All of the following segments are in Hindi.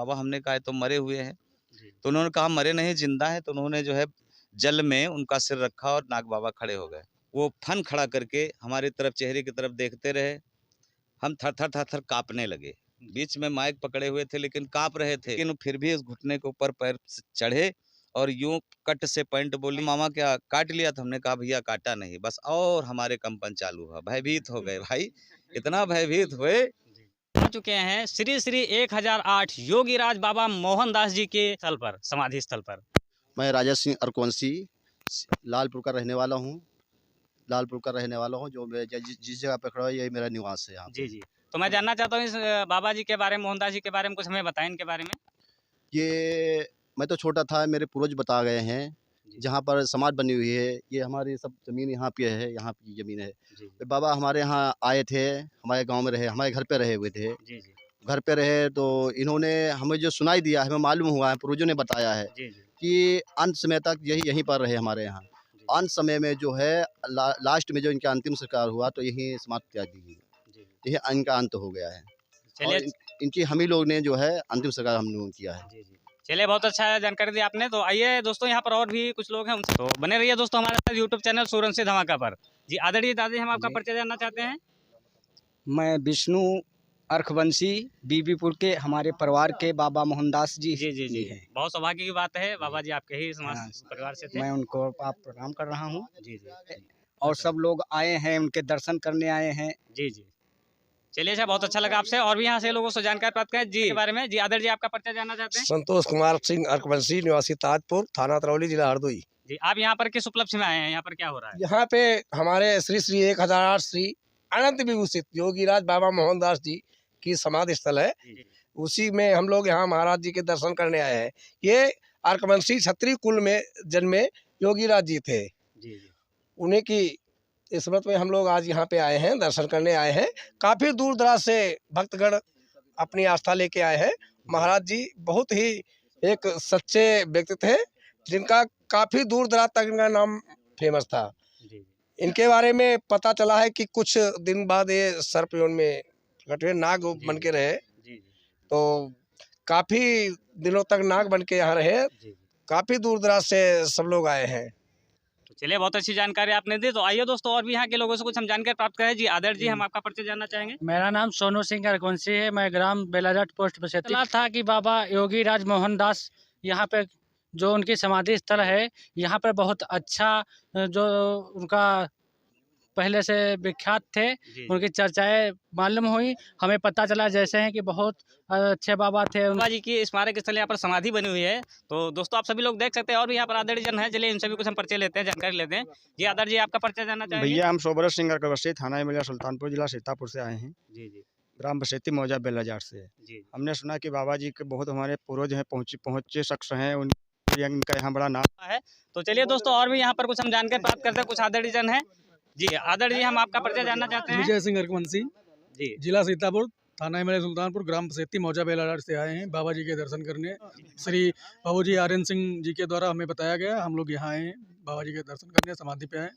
बाबा, हमने कहा तो मरे हुए हैं। तो उन्होंने कहा मरे नहीं, जिंदा है। तो उन्होंने जो है जल में उनका सिर रखा और नाग बाबा खड़े हो गए। वो फन खड़ा करके हमारी तरफ, चेहरे की तरफ देखते रहे। हम थर थर थर थर कांपने लगे। बीच में माइक पकड़े हुए थे लेकिन कांप रहे थे, लेकिन फिर भी उस घुटने के ऊपर पैर चढ़े और यूं कट से पैंट बोली, मामा क्या काट लिया था? हमने कहा भैया काटा नहीं, बस। और हमारे कंपन चालू हुआ, भयभीत हो गए भाई, इतना भयभीत हुए। पहुंच चुके हैं श्री श्री 1008 योगीराज बाबा मोहनदास जी के स्थल पर, समाधि स्थल पर। मैं राजा सिंह अरकौंसी लालपुर का रहने वाला हूँ। जो मैं जिस जगह पे खड़ा हूँ यही मेरा निवास है यहाँ पे। जी। तो मैं जानना चाहता हूँ इस बाबा जी के बारे में, मोहनदास जी के बारे में कुछ हमें बताएं इनके बारे में। ये मैं तो छोटा था, मेरे पूर्वज बता गए हैं जहाँ पर समाधि बनी हुई है। ये हमारी सब ज़मीन यहाँ पे है, यहाँ की ज़मीन है। तो बाबा हमारे यहाँ आए थे, हमारे गांव में रहे, हमारे घर पे रहे हुए थे। घर पे रहे तो इन्होंने हमें जो सुनाई दिया है, हमें मालूम हुआ है, पूर्वजों ने बताया है कि अंत समय तक यहीं पर रहे हमारे यहाँ। अंत समय में जो है लास्ट में जो इनका अंतिम संस्कार हुआ तो यहीं समाधि त्याग दी गई। यही इनका अंत हो गया है। और इनकी हम ही लोग ने जो है अंतिम संस्कार हम लोगों ने किया है। चलिए, बहुत अच्छा जानकारी दी आपने। तो आइए दोस्तों, यहाँ पर और भी कुछ लोग हैं, उनसे तो बने रहिए दोस्तों हमारे साथ यूट्यूब चैनल सूरजवंशी धमाका पर। जी आदरणीय दादी, हम आपका परिचय जानना चाहते हैं। मैं विष्णु अर्खवंशी बीबीपुर के, हमारे परिवार के बाबा मोहनदास जी हैं। बहुत सौभाग्य की बात है, बाबा जी आपके ही समाज परिवार से थे। मैं उनको आप प्रणाम कर रहा हूँ। और सब लोग आए हैं, उनके दर्शन करने आए हैं। जी। चलिए, अच्छा, बहुत अच्छा लगा आपसे। और भी यहाँ से लोगों से जानकारी प्राप्त करें जी के बारे में। जी आदर जी, आपका परिचय जानना चाहते हैं। संतोष कुमार सिंह अर्कवंशी, निवासी ताजपुर, थाना तरौली, जिला हरदोई। जी, आप यहाँ पर किस उपलक्ष्य में आए हैं? यहाँ पर क्या हो रहा है? यहाँ पे हमारे श्री श्री 1008 श्री अनंत विभूषित योगीराज बाबा मोहनदास जी की समाधि स्थल है। उसी में हम लोग यहाँ महाराज जी के दर्शन करने आए हैं। ये अर्कवंशी क्षत्रिय कुल में जन्मे योगीराज जी थे। उन्हीं की स्मृति में हम लोग आज यहाँ पे आए हैं, दर्शन करने आए हैं। काफ़ी दूर दराज से भक्तगण अपनी आस्था लेके आए हैं। महाराज जी बहुत ही एक सच्चे व्यक्ति थे, जिनका काफ़ी दूर दराज तक इनका नाम फेमस था। इनके बारे में पता चला है कि कुछ दिन बाद ये सर्प योनि में कटे नाग बन के रहे। तो काफ़ी दिनों तक नाग बन के यहाँ रहे। काफ़ी दूर दराज से सब लोग आए हैं। चलिए, बहुत अच्छी जानकारी आपने दी। तो आइए दोस्तों, और भी यहाँ के लोगों से कुछ हम जानकारी प्राप्त करें। जी आदर जी, हम आपका परिचय जानना चाहेंगे। मेरा नाम सोनू सिंह अर्कवंशी है। मैं ग्राम बेलाजाट पोस्ट पर से था कि बाबा योगीराज मोहनदास यहाँ पे जो उनकी समाधि स्थल है, यहाँ पर बहुत अच्छा जो उनका पहले से विख्यात थे, उनकी चर्चाएं मालूम हुई। हमें पता चला जैसे हैं कि बहुत अच्छे बाबा थे। बाबा जी की स्मारक स्थल यहाँ पर समाधि बनी हुई है। तो दोस्तों, आप सभी लोग देख सकते हैं। और भी यहाँ पर आदरणीय जन है। चलिए, इनसे भी कुछ हम परिचय लेते हैं, जानकारी लेते हैं। जी आदर जी, आपका परिचय जानना चाहेंगे। भैया हम सोबरत सिंह अर्कवंशी, थाना एमलिया सुल्तानपुर, जिला सीतापुर से आए हैं। ग्राम बसेती मौजा बेलाजाट से। हमने सुना कि बाबा जी के बहुत हमारे पूर्वज हैं, पहुँचे शख्स हैं, उनका यहाँ बड़ा नाम है। तो चलिए दोस्तों, और भी यहाँ पर कुछ हम जानकारी प्राप्त करते हैं। कुछ आदरणीय जन है। जी आदर जी, हम आपका परिचय जानना चाहते हैं। विजय सिंह अर्कवंशी, जिला सीतापुर, थाना एमएलए सुल्तानपुर, ग्राम बसेती मौजा बेलाडार से आए हैं बाबा जी के दर्शन करने। श्री बाबूजी आर्यन सिंह जी के द्वारा हमें बताया गया, हम लोग यहाँ आए हैं बाबा जी के दर्शन करने, समाधि पे आए।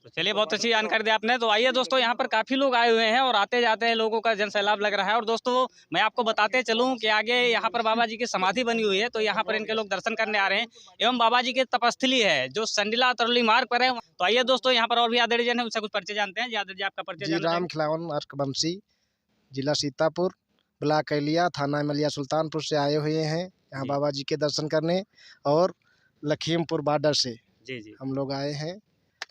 तो चलिए, बहुत अच्छी जानकारी दी आपने। तो आइए दोस्तों, यहाँ पर काफ़ी लोग आए हुए हैं और आते जाते हैं, लोगों का जन सैलाब लग रहा है। और दोस्तों, मैं आपको बताते चलूँ कि आगे यहाँ पर बाबा जी की समाधि बनी हुई है, तो यहाँ पर इनके लोग दर्शन करने आ रहे हैं। एवं बाबा जी की तपस्थली है जो संडिला तरौली मार्ग पर है। तो आइए दोस्तों, यहाँ पर और भी आदरणीय जन है, उनसे कुछ परिचय जानते हैं। जी आदर जी, आपका परिचय। राम खिलावन अर्कवंशी, जिला सीतापुर, ब्लॉक एलिया, थाना एमलिया सुल्तानपुर से आए हुए हैं यहाँ बाबा जी के दर्शन करने। और लखीमपुर बॉर्डर से हम लोग आए हैं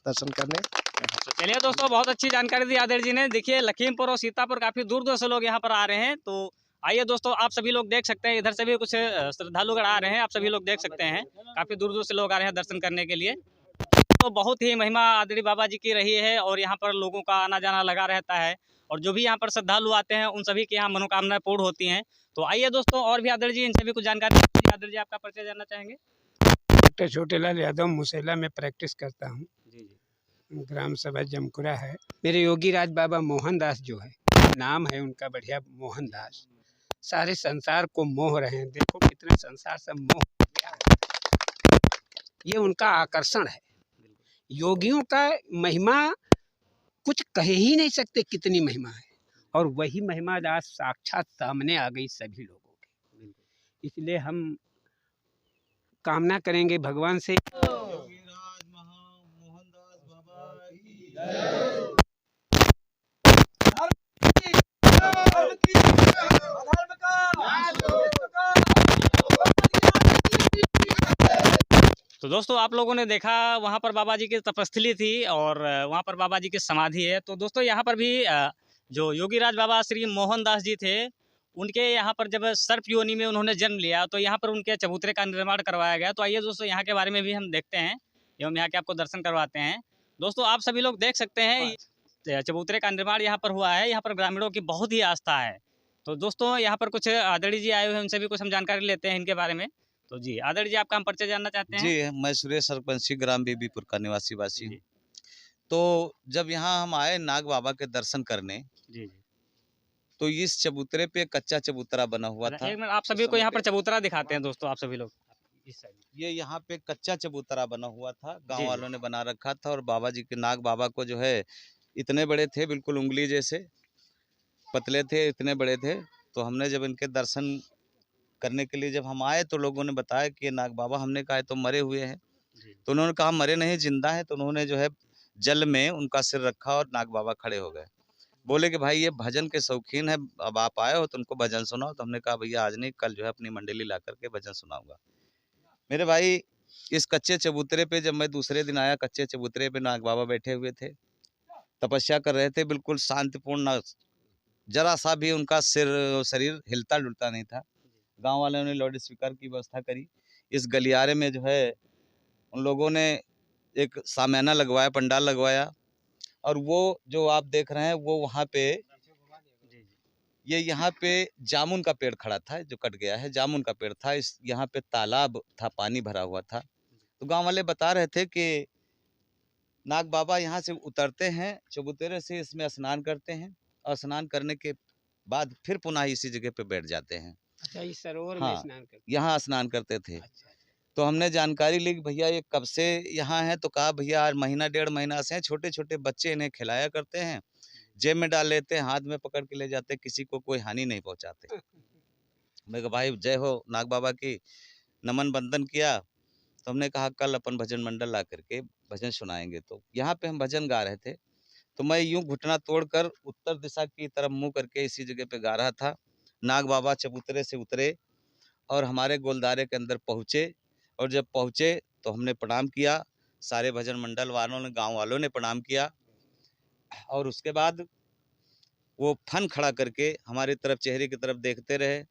दर्शन करने। तो चलिए दोस्तों, बहुत अच्छी जानकारी दी आदर जी ने। देखिए, लखीमपुर और सीतापुर काफ़ी दूर दूर से लोग यहाँ पर आ रहे हैं। तो आइए दोस्तों, आप सभी लोग देख सकते हैं, इधर से भी कुछ श्रद्धालुगण आ रहे हैं। आप सभी लोग देख सकते हैं, काफ़ी दूर दूर से लोग आ रहे हैं दर्शन करने के लिए। तो बहुत ही महिमा आदरणीय बाबा जी की रही है और यहाँ पर लोगों का आना जाना लगा रहता है। और जो भी यहाँ पर श्रद्धालु आते हैं, उन सभी की यहाँ मनोकामनाएं पूर्ण होती हैं। तो आइए दोस्तों, और भी आदर जी, इनसे भी कुछ जानकारी। आदर जी, आपका परिचय जानना चाहेंगे। डॉक्टर छोटेलाल यादव, मुसैला में प्रैक्टिस करता हूँ। ग्राम सभा जमकुरा है। मेरे योगीराज बाबा मोहनदास जो है, नाम है उनका बढ़िया, मोहनदास। सारे संसार को मोह रहे हैं। देखो कितने संसार से मोह गया है। ये उनका आकर्षण है। योगियों का महिमा कुछ कह ही नहीं सकते, कितनी महिमा है। और वही महिमा आज साक्षात सामने आ गई सभी लोगों के। इसलिए हम कामना करेंगे भगवान से। तो दोस्तों आप लोगों ने देखा वहाँ पर बाबा जी की तपस्थली थी और वहाँ पर बाबा जी की समाधि है। तो दोस्तों यहाँ पर भी जो योगीराज बाबा श्री मोहनदास जी थे, उनके यहाँ पर जब सर्प योनि में उन्होंने जन्म लिया तो यहाँ पर उनके चबूतरे का निर्माण करवाया गया। तो आइए दोस्तों यहाँ के बारे में भी हम देखते हैं एवं यहाँ के आपको दर्शन करवाते हैं। दोस्तों आप सभी लोग देख सकते हैं चबूतरे का निर्माण यहाँ पर हुआ है। यहाँ पर ग्रामीणों की बहुत ही आस्था है। तो दोस्तों यहाँ पर कुछ आदरणीय जी आए हुए हैं, उनसे भी कुछ हम जानकारी लेते हैं इनके बारे में। तो जी आदरणीय जी, आपका हम परिचय जानना चाहते हैं। जी, मैं सुरेश सरपंची ग्राम बीबीपुर का निवासी वासी हूँ। तो जब यहाँ हम आए नाग बाबा के दर्शन करने, जी तो इस चबूतरे पे कच्चा चबूतरा बना हुआ था। एक मिनट, आप सभी को यहाँ पर चबूतरा दिखाते हैं दोस्तों, आप सभी लोग इस साइड। ये यहाँ पे कच्चा चबूतरा बना हुआ था, गांव वालों ने बना रखा था। और बाबा जी के नाग बाबा को जो है इतने बड़े थे, बिल्कुल उंगली जैसे पतले थे, इतने बड़े थे। तो हमने जब इनके दर्शन करने के लिए जब हम आए तो लोगों ने बताया कि ये नाग बाबा, हमने कहा तो मरे हुए हैं। तो उन्होंने कहा मरे नहीं, जिंदा है। तो उन्होंने जो है जल में उनका सिर रखा और नाग बाबा खड़े हो गए। बोले कि भाई ये भजन के शौकीन है, अब आप आए हो तो उनको भजन सुनाओ। तो हमने कहा भैया आज नहीं, कल जो है अपनी मंडली ला करके भजन सुनाऊंगा। मेरे भाई इस कच्चे चबूतरे पे जब मैं दूसरे दिन आया, कच्चे चबूतरे पे नाग बाबा बैठे हुए थे, तपस्या कर रहे थे, बिल्कुल शांतिपूर्ण, जरा सा भी उनका शरीर हिलता डुलता नहीं था। गांव वालों ने लाउड स्पीकर की व्यवस्था करी। इस गलियारे में जो है उन लोगों ने एक सामियाना लगवाया, पंडाल लगवाया। और वो जो आप देख रहे हैं वो वहाँ पे ये यहाँ पे जामुन का पेड़ खड़ा था, जो कट गया है, जामुन का पेड़ था। इस यहाँ पे तालाब था, पानी भरा हुआ था। तो गांव वाले बता रहे थे कि नाग बाबा यहाँ से उतरते हैं चबूतरे से, इसमें स्नान करते हैं और स्नान करने के बाद फिर पुनः इसी जगह पे बैठ जाते हैं। अच्छा, इस सरोवर में हाँ, स्नान करते यहाँ स्नान करते थे। अच्छा। तो हमने जानकारी ली कि भैया ये कब से यहाँ है। तो कहा भैया आज महीना डेढ़ महीना से हैं, छोटे छोटे बच्चे इन्हें खिलाया करते हैं, जेब में डाल लेते हैं, हाथ में पकड़ के ले जाते, किसी को कोई हानि नहीं पहुँचाते। मैं कहा भाई जय हो नाग बाबा की, नमन बंदन किया। तो हमने कहा कल अपन भजन मंडल ला करके भजन सुनाएंगे। तो यहाँ पे हम भजन गा रहे थे, तो मैं यूं घुटना तोड़कर उत्तर दिशा की तरफ मुँह करके इसी जगह पे गा रहा था। नाग बाबा चबूतरे से उतरे और हमारे गोलदारे के अंदर पहुँचे। और जब पहुँचे तो हमने प्रणाम किया, सारे भजन मंडल वालों ने, गांव वालों ने प्रणाम किया। और उसके बाद वो फन खड़ा करके हमारी तरफ, चेहरे की तरफ देखते रहे।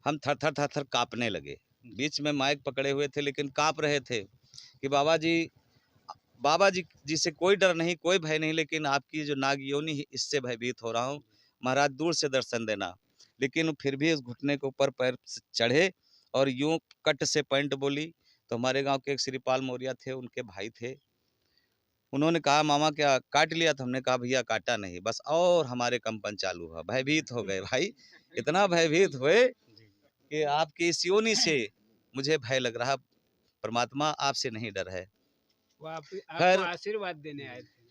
हम थर थर थर थर काँपने लगे। बीच में माइक पकड़े हुए थे लेकिन काँप रहे थे कि बाबा जी से कोई डर नहीं, कोई भय नहीं, लेकिन आपकी जो नाग योनि है इससे भयभीत हो रहा हूँ। महाराज दूर से दर्शन देना। लेकिन फिर भी उस घुटने के ऊपर पैर चढ़े और यूं कट से पॉइंट बोली। तो हमारे गांव के एक श्रीपाल मौर्य थे, उनके भाई थे, उन्होंने कहा मामा क्या काट लिया? तो हमने कहा भैया काटा नहीं, बस और हमारे कंपन चालू हुआ, भयभीत हो गए भाई। इतना भयभीत हुए कि आपकी इस योनि से मुझे भय लग रहा, परमात्मा आपसे नहीं डर है। वो खैर, आपको आशीर्वाद देने आए थे।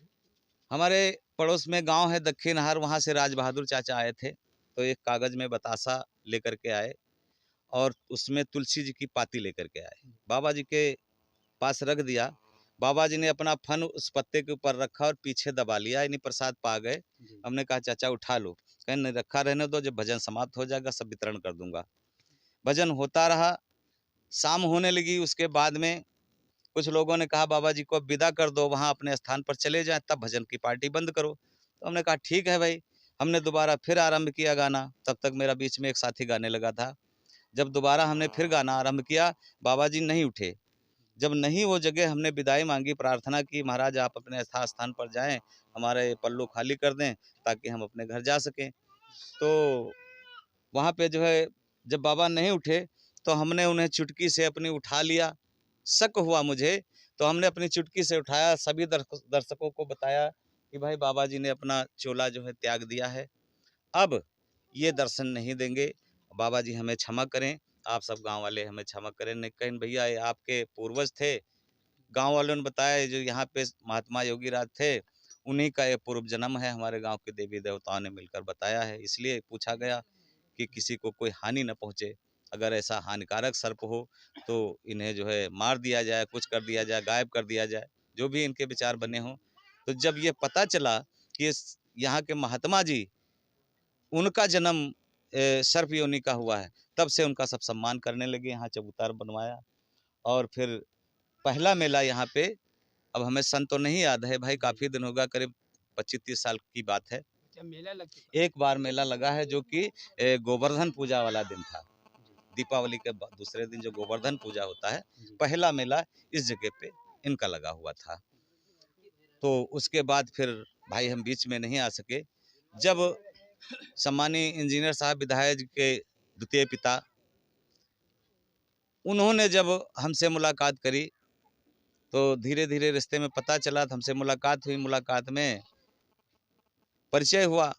हमारे पड़ोस में गांव है दक्षिण हार, वहाँ से राज बहादुर चाचा आए थे। तो एक कागज में बतासा लेकर के आए और उसमें तुलसी जी की पाती लेकर के आए, बाबा जी के पास रख दिया। बाबा जी ने अपना फन उस पत्ते के ऊपर रखा और पीछे दबा लिया, यानी प्रसाद पा गए। हमने कहा चाचा उठा लो, कहीं नहीं रखा रहने दो, जब भजन समाप्त हो जाएगा सब वितरण कर दूंगा। भजन होता रहा, शाम होने लगी। उसके बाद में कुछ लोगों ने कहा बाबा जी को विदा कर दो, वहाँ अपने स्थान पर चले जाएं, तब भजन की पार्टी बंद करो। तो हमने कहा ठीक है भाई। हमने दोबारा फिर आरंभ किया गाना। तब तक मेरा बीच में एक साथी गाने लगा था। जब दोबारा हमने फिर गाना आरंभ किया, बाबा जी नहीं उठे। जब नहीं वो जगह, हमने विदाई मांगी, प्रार्थना की महाराज आप अपने स्थान पर जाएं, हमारे पल्लू खाली कर दें ताकि हम अपने घर जा सकें। तो वहाँ पे जो है जब बाबा नहीं उठे तो हमने उन्हें चुटकी से अपनी उठा लिया। शक हुआ मुझे तो हमने अपनी चुटकी से उठाया, सभी दर्शकों को बताया कि भाई बाबा जी ने अपना चोला जो है त्याग दिया है, अब ये दर्शन नहीं देंगे, बाबा जी हमें क्षमा करें, आप सब गांव वाले हमें क्षमा करें। नहीं कहीं भैया ये आपके पूर्वज थे, गांव वालों ने बताया जो यहाँ पे महात्मा योगीराज थे, उन्हीं का ये पूर्व जन्म है, हमारे गांव के देवी देवताओं ने मिलकर बताया है, इसलिए पूछा गया कि किसी को कोई हानि न पहुँचे। अगर ऐसा हानिकारक सर्प हो तो इन्हें जो है मार दिया जाए, कुछ कर दिया जाए, गायब कर दिया जाए, जो भी इनके विचार बने हों। तो जब ये पता चला कि यहाँ के महात्मा जी, उनका जन्म सर्प योनि का हुआ है, तब से उनका सब सम्मान करने लगे। यहाँ चबूतरा बनवाया और फिर पहला मेला यहाँ पे, अब हमें सन तो नहीं याद है भाई, काफ़ी दिन होगा, करीब 25-30 साल की बात है। एक बार मेला लगा है जो कि गोवर्धन पूजा वाला दिन था। दीपावली के दूसरे दिन जो गोवर्धन पूजा होता है, पहला मेला इस जगह पे इनका लगा हुआ था। तो उसके बाद फिर भाई हम बीच में नहीं आ सके। जब सम्मानीय इंजीनियर साहब विधायक के द्वितीय पिता, उन्होंने जब हमसे मुलाकात करी तो धीरे धीरे रिश्ते में पता चला, तो हमसे मुलाकात हुई। मुलाकात में परिचय हुआ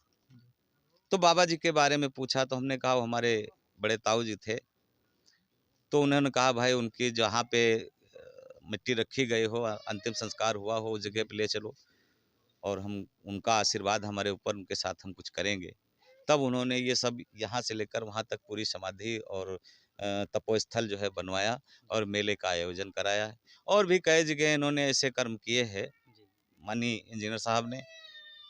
तो बाबा जी के बारे में पूछा, तो हमने कहा वो हमारे बड़े ताऊ जी थे। तो उन्होंने कहा भाई उनकी जहाँ पे मिट्टी रखी गई हो, अंतिम संस्कार हुआ हो, उस जगह पे ले चलो और हम उनका आशीर्वाद हमारे ऊपर, उनके साथ हम कुछ करेंगे। तब उन्होंने ये सब यहाँ से लेकर वहाँ तक पूरी समाधि और तपोस्थल जो है बनवाया और मेले का आयोजन कराया है। और भी कई जगह इन्होंने ऐसे कर्म किए हैं माननीय इंजीनियर साहब ने,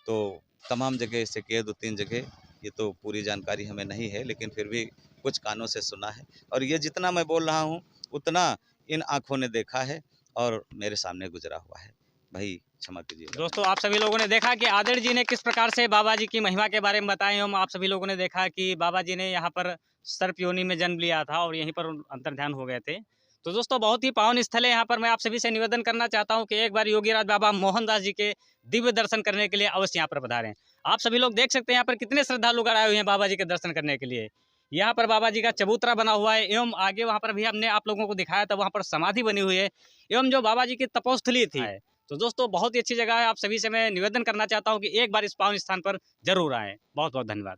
तो तमाम जगह ऐसे किए, 2-3 जगह। ये तो पूरी जानकारी हमें नहीं है, लेकिन फिर भी कुछ कानों से सुना है। और ये जितना मैं बोल रहा हूँ उतना इन आँखों ने देखा है और मेरे सामने गुजरा हुआ है। भाई क्षमा कीजिए। दोस्तों, आप सभी लोगों ने देखा कि आदित्य जी ने किस प्रकार से बाबा जी की महिमा के बारे में बताए। हम आप सभी लोगों ने देखा कि बाबा जी ने यहाँ पर सर्प योनि में जन्म लिया था और यहीं पर अंतर्ध्यान हो गए थे। तो दोस्तों, बहुत ही पावन स्थल है। यहाँ पर मैं आप सभी से निवेदन करना चाहता हूँ कि एक बार योगीराज बाबा मोहनदास जी के दिव्य दर्शन करने के लिए अवश्य यहाँ पर पधारें। आप सभी लोग देख सकते हैं यहाँ पर कितने श्रद्धालु आए हुए हैं बाबा जी के दर्शन करने के लिए। यहाँ पर बाबा जी का चबूतरा बना हुआ है एवं आगे वहाँ पर भी हमने आप लोगों को दिखाया था, वहाँ पर समाधि बनी हुई है एवं जो बाबा जी की तपोस्थली थी। तो दोस्तों, बहुत ही अच्छी जगह है। आप सभी से मैं निवेदन करना चाहता हूँ कि एक बार इस पावन स्थान पर जरूर आएँ। बहुत बहुत धन्यवाद।